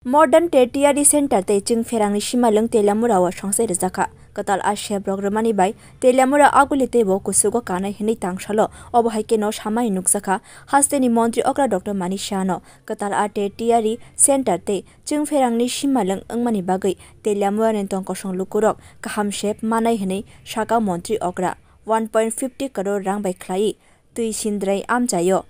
Modern Tertiary Center te Chingferang Shimalung Telamura wa Shangse Rizaka Katal Ashe Programani by Telamura Agulite bo Kusugo Kana Hini Tangshalo Obohaike no Shama Nuksaka Hasteni Montri Okra Dr. Manishano Katal A Tertiary Center te Chingferang Shimalung Angmani Bagay Telamura Nentong Kosong Lukurok Kaham Shep Manai Hini Shaka Montri Okra 1.50 crore rang by Klai Tui Sindrai Amjayo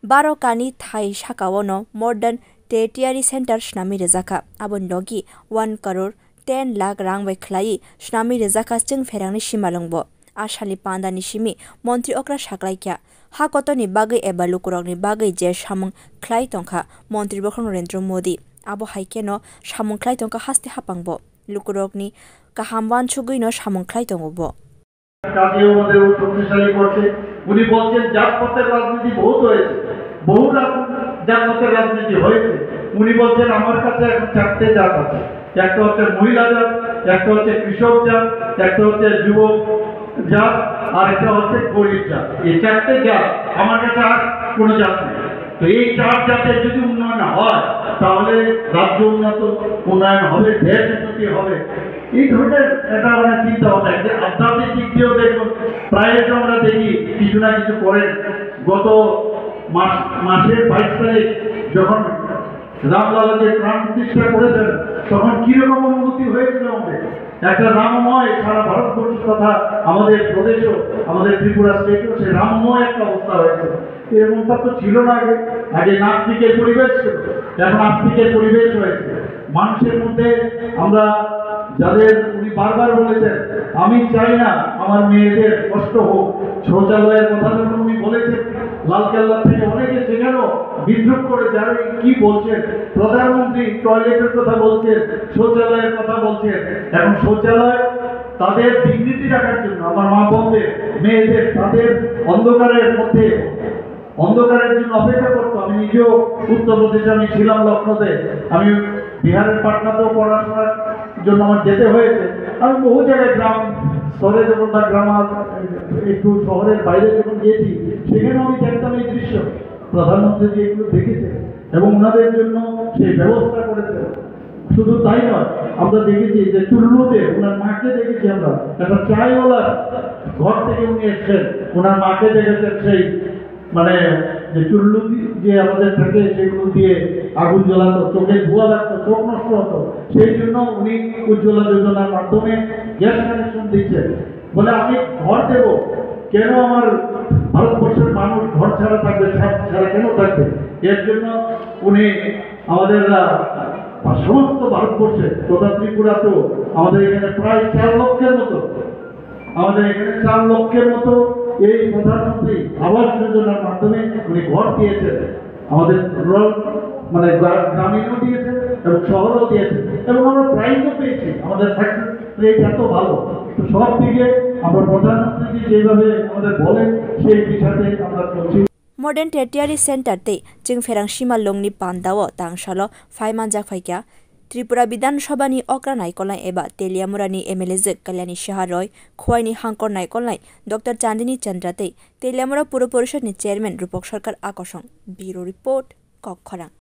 Baro Kani Thai Shakawono Modern Tertiary Center Shnami Rezaka Abon Logi 1 crore 10 lakh rang by Klai Shnami Rezaka Chingferang Shimalongbo Ashali Panda Nishimi Montri Okra Shaklaikya Hakoto ni Bagay Eba Lukurok ni Bagay Je Shamung Klai Tonka Montri Bokong Narendra Modi Abo Haikeno Shamung Klai Tonka Haste Hapangbo Lukurok ni Kahamban Chugui no Shamung Klai Tongobo কাজেও আমাদের শক্তিশালী করছে উনি বলছেন জাতপাতের রাজনীতি বহুত হয়েছে বহু জাতপাতের রাজনীতি হয়েছে উনি বলছেন আমার কাছে এখন চারটে জাত আছে একটা হচ্ছে মহিলা জাত একটা হচ্ছে কৃষক জাত একটা হচ্ছে যুবক জাত আর একটা হচ্ছে গরিব জাত এই চারটে জাত আমার কাছে আর কোনো জাত নেই তো এই চার জাতের যদি উন্নয়ন হয় তাহলে রাজ্য উন্নয়ন হবে দেশ উন্নতি হবে এই ধরনের একটা আমরা চিন্তা ভাবনা যে আধ্যাত্মিক দিক দিয়েও দেখুন প্রায় আমরা দেখি কিছু না কিছু করেন গত মাসের 22 তারিখ যখন রামলালাকে প্রাণ প্রতিষ্ঠা করেছেন তখন কিরকম অনুভূতি হয়েছিল আমাদের একটা রামময় সারা ভারতবর্ষ তথা আমাদের প্রদেশও আমাদের ত্রিপুরা স্টেটও সে রামময় একটা অবস্থা হয়েছে এরকমটা তো ছিল না আগে নাস্তিকের পরিবেশ ছিল এখন আস্তিকের পরিবেশ হয়েছে মানুষের মধ্যে আমরা যাদের উনি বারবার বলেছেন আমি চাই না আমার মেয়েদের কষ্ট হোক শৌচালয়ের কথা যখন উনি বলেছেন লালকেল্লা থেকে অনেকে সেখানেও বিদ্রুপ করে যারা কি বলছেন প্রধানমন্ত্রী টয়লেটের কথা বলছেন শৌচালয়ের কথা বলছেন এখন শৌচালয় তাদের ডিগনিটি রাখার জন্য আমার মা বোনদের মেয়েদের তাদের অন্ধকারের জন্য অপেক্ষা করতো আমি নিজেও উত্তরপ্রদেশে আমি ছিলাম লখনৌতে আমি বিহারের পাটনাতেও পড়াশোনার জন্য আমার যেতে হয়েছে আমি বহু জায়গায় গ্রাম স্তরে যখন বা গ্রাম একটু শহরের বাইরে যখন গিয়েছি সেখানে আমি দেখতাম এই দৃশ্য প্রধানমন্ত্রী যে এগুলো দেখেছে এবং ওনাদের জন্য সেই ব্যবস্থা করেছে শুধু তাই নয় আমরা দেখেছি যে চুল্লুতে ওনার মাকে দেখেছি আমরা একটা চায়ওয়ালার ঘর থেকে উনি এসছেন ওনার মাকে দেখেছেন সেই মানে যে চুল্লু যে আমাদের থাকে সেগুলো দিয়ে আগুন জ্বালাতো চোখে ধোঁয়া লাগতো চোখ নষ্ট হতো সেই জন্য উনি উজ্জ্বলা যোজনার মাধ্যমে গ্যাস কানেকশন দিচ্ছেন বলে আমি ঘর দেব কেন আমার ভারতবর্ষের মানুষ ঘর ছাড়া থাকবে ছাড়া কেন থাকবে এর জন্য উনি আমাদের সমস্ত ভারতবর্ষে তথা ত্রিপুরাতেও আমাদের এখানে প্রায় 4 লক্ষের মতো এই প্রধানমন্ত্রী আবাস যোজনার মাধ্যমে উনি ঘর দিয়েছেন আমাদের মানে গ্রামীণও দিয়েছেন এবং শহরও দিয়েছেন এবং আমরা প্রাইজও পেয়েছি আমাদের সাকসেস রেট এত ভালো তো সব দিকে আমরা প্রধানমন্ত্রী যেভাবে আমাদের বলেন সেই বিষয়ে আমরা চলছি Modern Tertiary Center te Chingferang Shimalongni Pandawo Tangshalo Faimanjak Faikya Tripura Bidan Sabani Okra Naikolai Eba Teliamurani MLZ Kalyani Shaharoy Khwaini Hankor Naikolai Dr. Chandini Chandrate Teliamura Puro Porishad ni Chairman Rupok Sarkar Akosong Bureau Report Kokkhorang